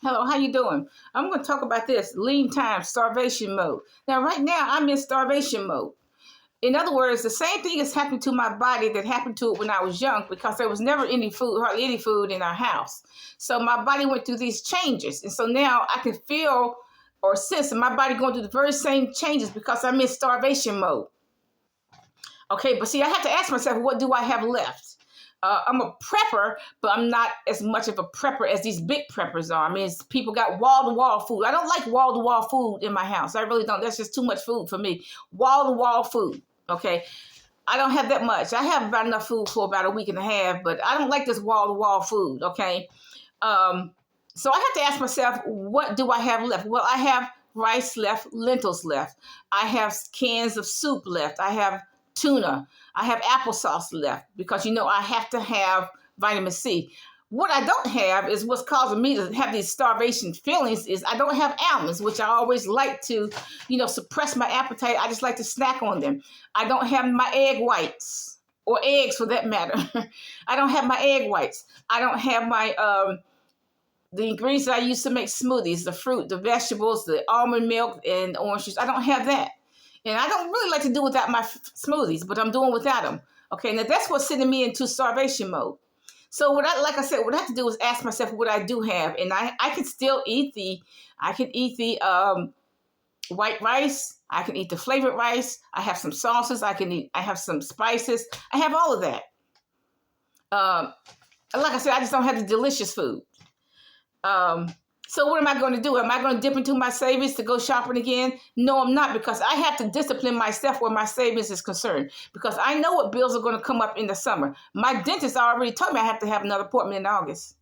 Hello, how you doing? I'm going to talk about this lean time, starvation mode. Now, right now, I'm in starvation mode. In other words, the same thing is happening to my body that happened to it when I was young because there was never any food, hardly any food in our house. So my body went through these changes. And so now I can feel or sense my body going through the very same changes because I'm in starvation mode. Okay, but see, I have to ask myself, what do I have left? I'm a prepper, but I'm not as much of a prepper as these big preppers are. I mean, people got wall-to-wall food. I don't like wall-to-wall food in my house. I really don't. That's just too much food for me. Wall-to-wall food, okay? I don't have that much. I have about enough food for about a week and a half, but I don't like this wall-to-wall food, okay? So I have to ask myself, what do I have left? Well, I have rice left, lentils left. I have cans of soup left. I have tuna. I have applesauce left because, I have to have vitamin C. What I don't have is what's causing me to have these starvation feelings is I don't have almonds, which I always like to, suppress my appetite. I just like to snack on them. I don't have my egg whites or eggs for that matter. I don't have my egg whites. I don't have my, the ingredients that I use to make smoothies, the fruit, the vegetables, the almond milk, and orange juice. I don't have that. And I don't really like to do without my smoothies, but I'm doing without them. Okay, now that's what's sending me into starvation mode. So what I have to do is ask myself what I do have, and I can still eat the white rice. I can eat the flavored rice. I have some sauces. I have some spices. I have all of that. Like I said, I just don't have the delicious food. So what am I going to do? Am I going to dip into my savings to go shopping again? No, I'm not, because I have to discipline myself where my savings is concerned, because I know what bills are going to come up in the summer. My dentist already told me I have to have another appointment in August.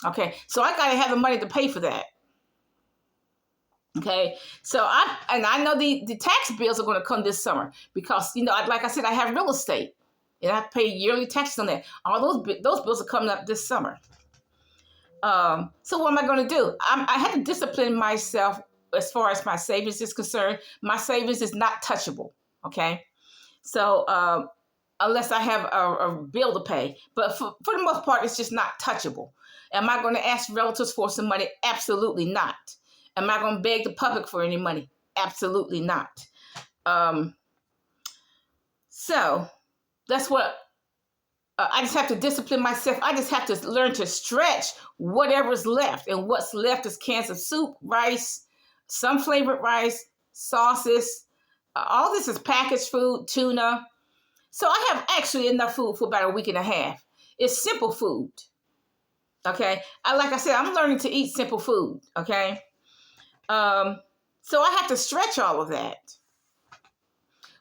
Okay, so I got to have the money to pay for that. Okay, so I know the tax bills are going to come this summer because, like I said, I have real estate and I have to pay yearly taxes on that. All those bills are coming up this summer. So what am I going to do? I had to discipline myself as far as my savings is concerned. My savings is not touchable, okay? So unless I have a bill to pay. But for the most part, it's just not touchable. Am I going to ask relatives for some money? Absolutely not. Am I going to beg the public for any money? Absolutely not. So that's what... I just have to discipline myself. I just have to learn to stretch whatever's left. And what's left is cans of soup, rice, some flavored rice, sauces. All this is packaged food, tuna. So I have actually enough food for about a week and a half. It's simple food. Okay. Like I said, I'm learning to eat simple food. Okay. So I have to stretch all of that.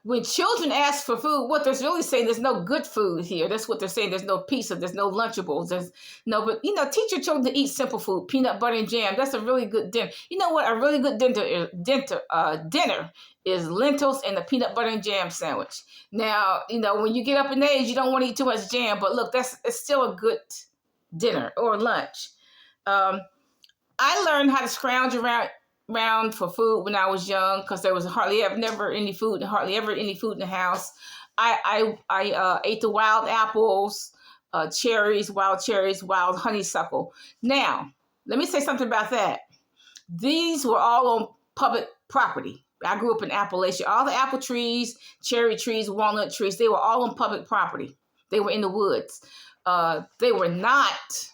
When children ask for food, what they're really saying, there's no good food here. That's what they're saying. There's no pizza. There's no Lunchables. But teach your children to eat simple food, peanut butter and jam. That's a really good dinner. You know what? A really good dinner is lentils and a peanut butter and jam sandwich. Now, when you get up in age, you don't want to eat too much jam. But look, it's still a good dinner or lunch. I learned how to scrounge around for food when I was young because there was hardly ever any food in the house. I ate the wild apples, cherries, wild honeysuckle. Now, let me say something about that. These were all on public property. I grew up in Appalachia. All the apple trees, cherry trees, walnut trees, they were all on public property. They were in the woods. They were not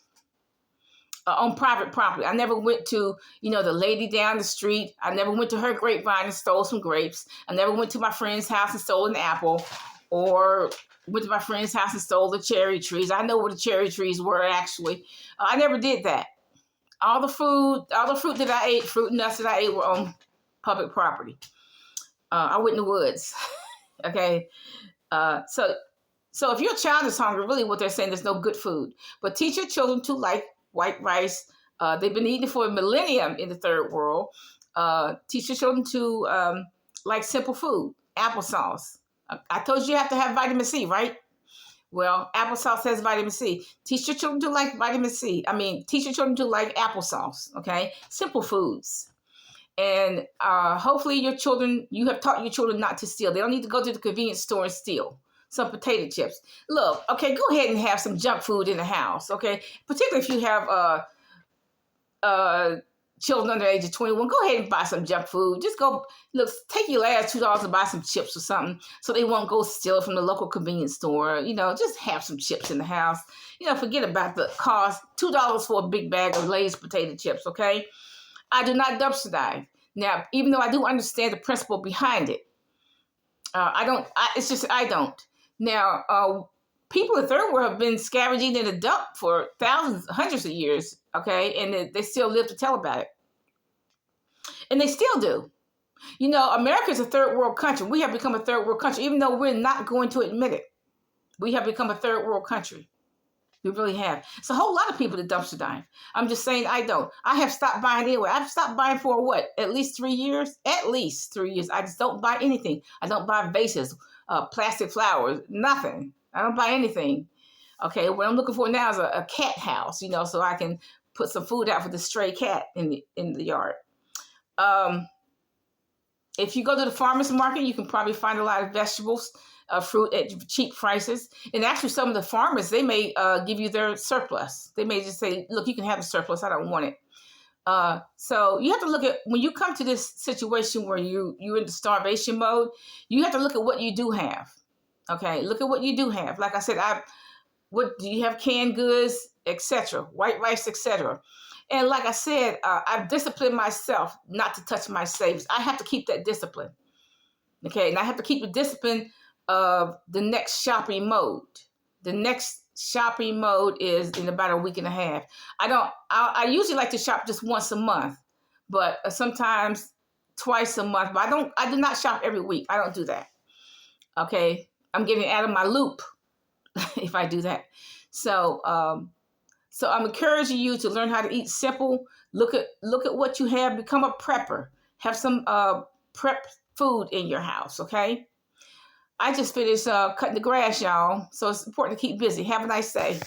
on private property. I never went to, the lady down the street. I never went to her grapevine and stole some grapes. I never went to my friend's house and stole an apple, or went to my friend's house and stole the cherry trees. I know where the cherry trees were actually. I never did that. All the fruit that I ate, fruit and nuts that I ate were on public property. I went in the woods. Okay. So if your child is hungry, really what they're saying, there's no good food. But teach your children to like white rice. They've been eating for a millennium in the third world. Teach your children to like simple food, applesauce. I told you have to have vitamin C, right? Well, applesauce has vitamin C. Teach your children to like vitamin C. Teach your children to like applesauce, okay? Simple foods. And hopefully you have taught your children not to steal. They don't need to go to the convenience store and steal some potato chips. Look, okay, go ahead and have some junk food in the house, okay? Particularly if you have uh, children under the age of 21, go ahead and buy some junk food. Just go, look, take your last $2 to buy some chips or something so they won't go steal it from the local convenience store. Just have some chips in the house. Forget about the cost. $2 for a big bag of Lay's potato chips, okay? I do not dumpster dive. Now, even though I do understand the principle behind it, I don't. Now, people in the third world have been scavenging in the dump for thousands, hundreds of years, okay? And they still live to tell about it. And they still do. America is a third world country. We have become a third world country, even though we're not going to admit it. We have become a third world country. We really have. It's a whole lot of people that dumpster dive. I'm just saying I don't. I have stopped buying anyway. I've stopped buying for what? At least 3 years? At least 3 years. I just don't buy anything. I don't buy vases, plastic flowers, nothing. I don't buy anything. Okay, what I'm looking for now is a cat house, so I can put some food out for the stray cat in the yard. If you go to the farmer's market, you can probably find a lot of vegetables, fruit at cheap prices. And actually, some of the farmers, they may give you their surplus. They may just say, look, you can have the surplus. I don't want it. So you have to look at, when you come to this situation where you're in the starvation mode, you have to look at what you do have. Okay, look at what you do have. Like I said, what do you have? Canned goods, etc., white rice, etc. And like I said, I've disciplined myself not to touch my savings. I have to keep that discipline. Okay, and I have to keep the discipline of the next shopping mode. The next shopping mode is in about a week and a half. I usually like to shop just once a month, but sometimes twice a month. But I do not shop every week. I don't do that. Okay, I'm getting out of my loop if I do that. So I'm encouraging you to learn how to eat simple. Look at what you have. Become a prepper. Have some prep food in your house, okay? I just finished cutting the grass, y'all. So it's important to keep busy. Have a nice day.